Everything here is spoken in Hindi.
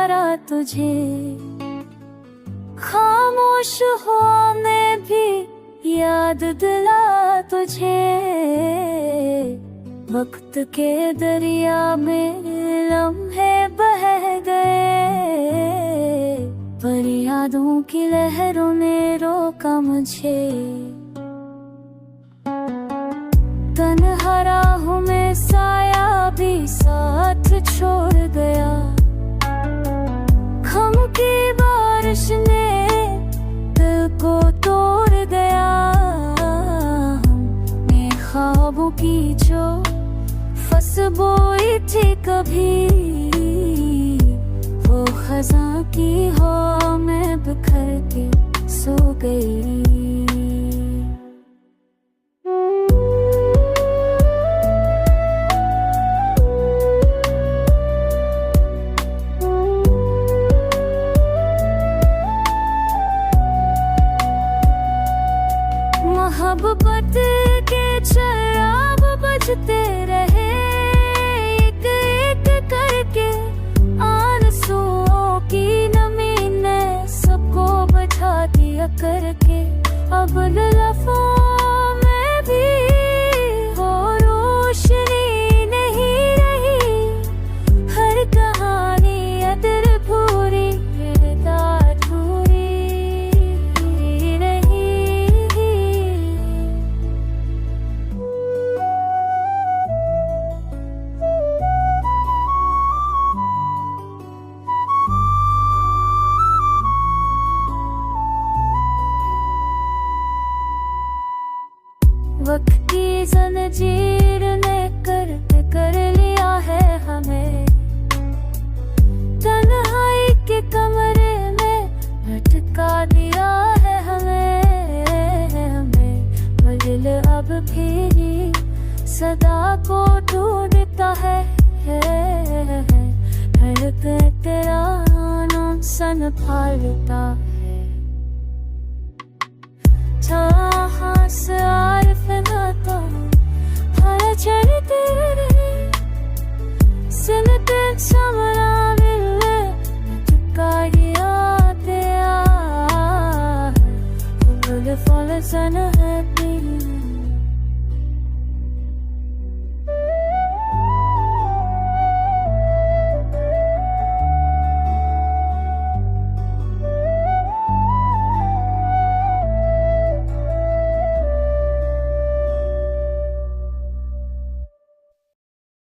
तन्हारा तुझे, खामोश होने भी याद दिला तुझे। वक्त के दरिया में लम्हे बह गए, पर यादों की लहरों ने रोका मुझे। तन्हारा हूँ मैं, साया भी साथ छोड़ गया। गम की बारिश ने दिल को तोड़ गया। मैं ख्वाबों की जो फंस बोई थी कभी, वो खज़ां की हवा में बिखर के सो गई। मोहब्बत के शराब बजते रहे, एक एक करके आंसुओं की नमी ने सबको बचा दिया करके। अब लफ्ज़ों में भी वो रोशनी नहीं रही, हर कहानी अधूरी वक्त की ज़ंजीर ने कर लिया है हमें। तन्हाई के कमरे में भटका दिया है हमें। दिल अब भी सदा को ढूंढता है, धड़कन तेरा नाम संभालता है। जहाँ से आरिफ गाता हूँ, हर चल तेरे सुनते समरा मिले चुका याद आ। फूल फल सन है